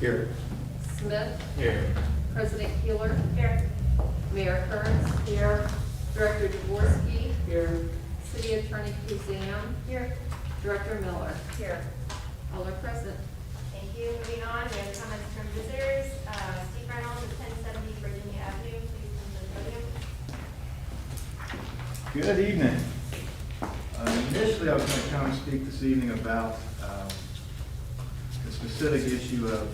Here. Smith. Here. President Keeler. Here. Mayor Kearns. Here. Director Dvorsky. Here. City Attorney Kuzan. Here. Director Miller. Here. All are present. Thank you. Moving on, we have comments from visitors. Steve Reynolds at 1070 Virginia Avenue. Please come to the podium. Good evening. Initially, I was going to come and speak this evening about the specific issue of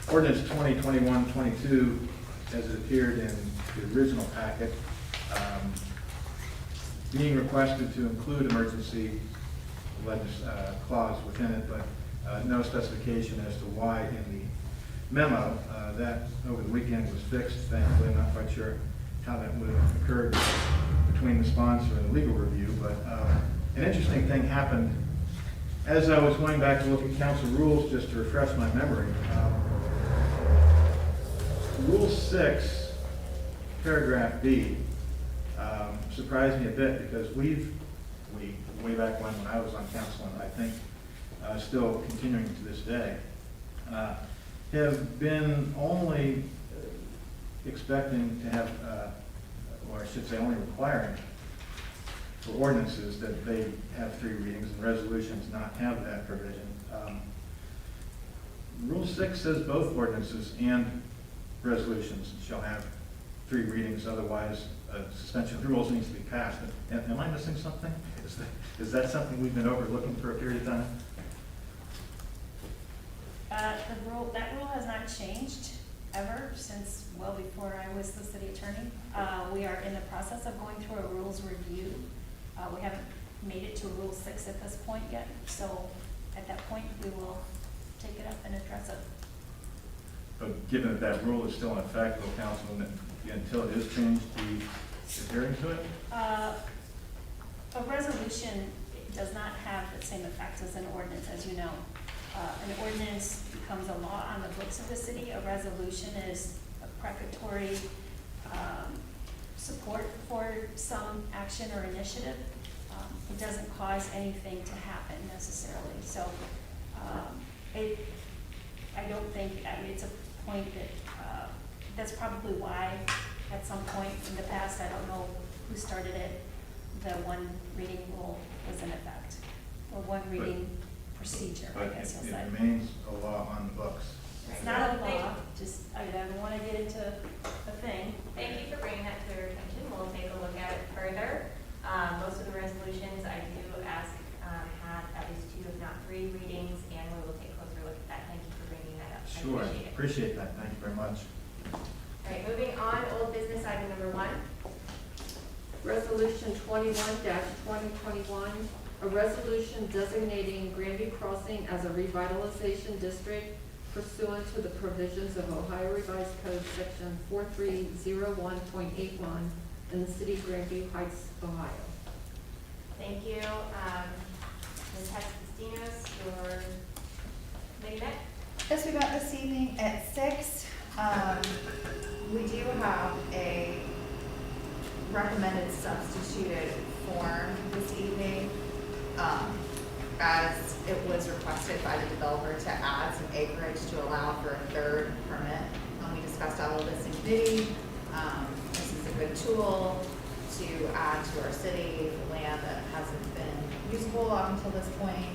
ordinance 2021-22 as it appeared in the original packet, being requested to include emergency clause within it, but no specification as to why in the memo. That over the weekend was fixed, thankfully. I'm not quite sure how that would have occurred between the sponsor and the legal review, but an interesting thing happened as I was going back to look at council rules just to refresh my memory. Rule 6, paragraph B, surprised me a bit because we, way back when I was on council, and I think still continuing to this day, have been only expecting to have, or I should say only requiring for ordinances that they have 3 readings and resolutions not have that provision. Rule 6 says both ordinances and resolutions shall have 3 readings, otherwise suspension of the rules needs to be passed. Am I missing something? Is that something we've been overlooking for a period of time? That rule has not changed ever since well before I was the city attorney. We are in the process of going through a rules review. We haven't made it to Rule 6 at this point yet, so at that point we will take it up and address it. But given that that rule is still in effect, will council, until it is changed, be adhering to it? A resolution does not have the same effect as an ordinance, as you know. An ordinance becomes a law on the books of the city. A resolution is a precatory support for some action or initiative. It doesn't cause anything to happen necessarily. So I don't think, I mean, it's a point that, that's probably why at some point in the past, I don't know who started it, the 1 reading rule was in effect, or 1 reading procedure, I guess you'll say. It remains a law on the books. It's not a law, just, I don't want to get into a thing. Thank you for bringing that to our attention. We'll take a look at it further. Most of the resolutions I do ask have at least 2, if not 3 readings, and we will take a closer look at that. Thank you for bringing that up. I Sure, appreciate it. appreciate that. Thank you very much. All right, moving on, old business item number 1. Resolution 21-2021, a resolution designating Granby Crossing as a revitalization district pursuant to the provisions of Ohio Revised Code Section 4301.81 in the city of Granby Heights, Ohio. Thank you. Ms. Hess-Castinos, your committee met? Yes, we met this evening at 6. We do have a recommended substituted form this evening, as it was requested by the developer to add some acreage to allow for a 3rd permit. We discussed all of this in committee. This is a good tool to add to our city for land that hasn't been usable up until this point.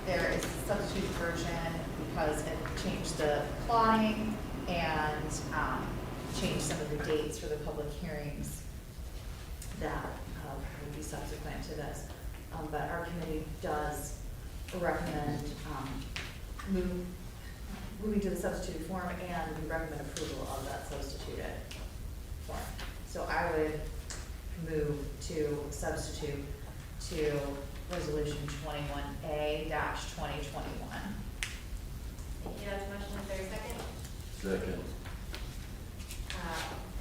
There is a substitute version because it changed the plotting and changed some of the dates for the public hearings that will be subsequent to this. But our committee does recommend moving to the substituted form, and we recommend approval of that substituted form. So I would move to substitute to Resolution 21A-2021. Thank you. That's a motion. Is there a second? Second.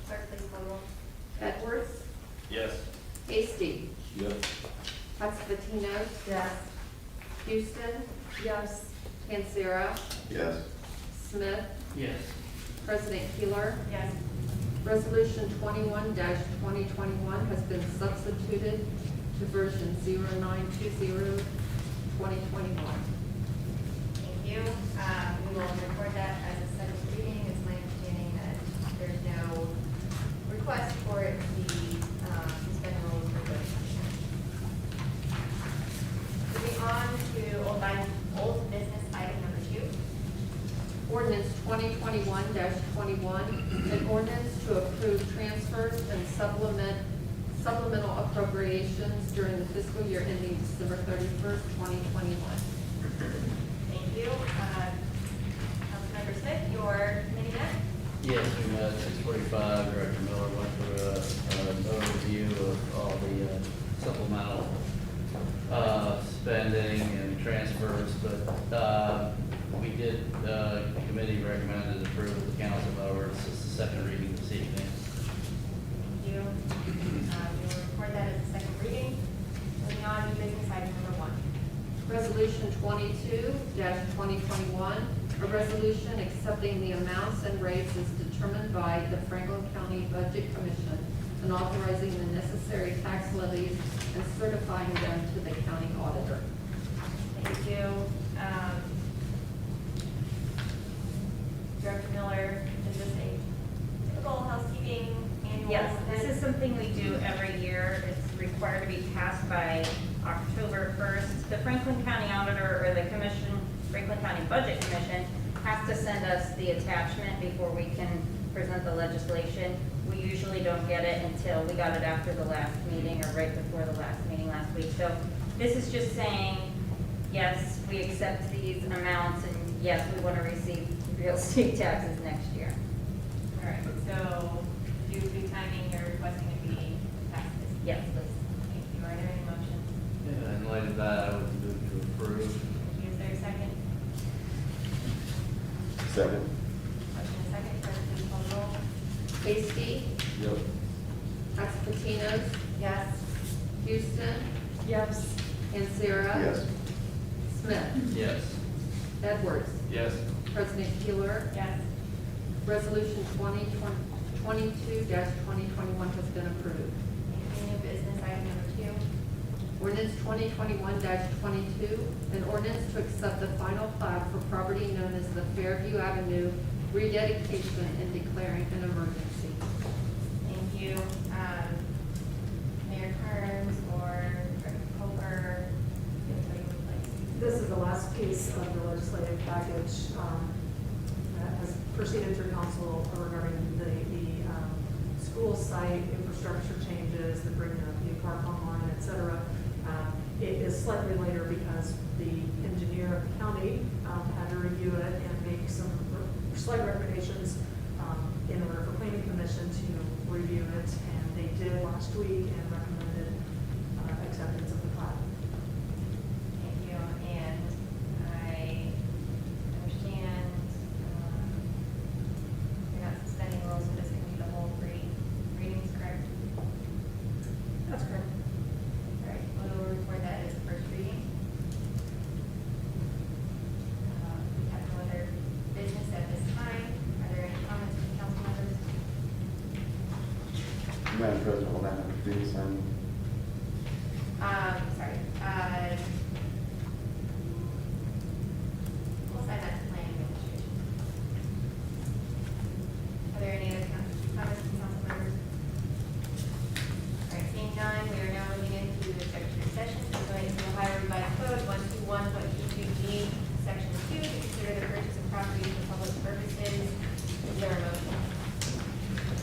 Clerk, please call roll. Edwards. Yes. Hasty. Yes. Hess-Castinos. Yes. Houston. Yes. Panzera. Yes. Smith. Yes. President Keeler. Yes. Resolution 21-2021 has been substituted to version 0920-2021. Thank you. We will Ordinance 2021-21, an ordinance to approve transfers and supplemental appropriations during the fiscal year ending December 31st, 2021. Thank you. Councilmember Smith, your committee met? Yes, we met at 6:45. Director Miller went through an overview of all the supplemental spending and transfers, but we did, the committee recommended approval of the council. However, it's just the second reading this evening. Thank you. You'll record that as a second reading. Moving on to business item number 1. Resolution 22-2021, a resolution accepting the amounts and rates as determined by the Franklin County Budget Commission and authorizing the necessary tax levies and certifying them to the county auditor. Thank you. Director Miller, is this a typical housekeeping annual? Yes, this event? is something we do every year. It's required to be passed by October 1st. The Franklin County Auditor or the Commission, Franklin County Budget Commission, has to send us the attachment before we can present the legislation. We usually don't get it until we got it after the last meeting or right before the last meeting last week. So this is just saying, yes, we accept these amounts and yes, we want to receive real estate taxes next year. All right, so due to timing, you're requesting it be passed this? Yes, please. Thank you. Are there any motions? Yeah, in light of that, I would move to approve. Thank you. Is there a second? Second. Motion and second. Clerk, please call the roll. Hasty, Yep. Expletinos, Yes. Houston, Yes. Ancira. Yes. Smith, Yes. Edwards, Yes. President Keeler. Yes. Resolution 22-2021 has been approved. Thank you. New business item number 2. Ordinance 2021-22, an ordinance to accept the final plat for property known as the Fairview Avenue rededication and declaring an emergency. Thank you. Mayor Kearns or Director Colbert, if you would like. This is the last piece of the legislative package that has proceeded through council regarding the school site infrastructure changes, the bringing of new park online, et cetera. It is slightly later because the engineer of the county had to review it and make some slight recommendations in order for planning commission to review it, and they did last week and recommended acceptance of the plat. Thank you. And I understand you're not suspending rules, so this can be the whole 3 readings, correct? That's correct. All right, we'll record that as the first reading. We have no other business at this time. Are there any comments from council members? Madam President, will that have to be signed? Sorry, we'll sign that to planning administration. Are there any other comments from council members? All right, seeing none, we are now moving into the executive session, pursuant to Ohio Revised Code 121.22G, Section 2, to consider the purchase of property for public purposes. Is there a motion?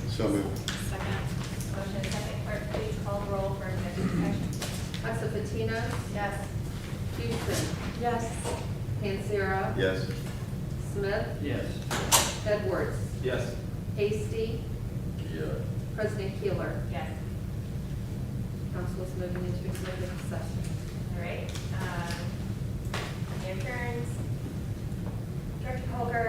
So moved. Second. Motion and second. Clerk, please call the roll for executive session. Expletinos, Yes. Houston, Yes. Ancira. Yes. Smith, Yes. Edwards, Yes. Hasty, Yeah. President Keeler. Yes. Council is moving into executive session. All right. Mayor Kearns, Director Colger,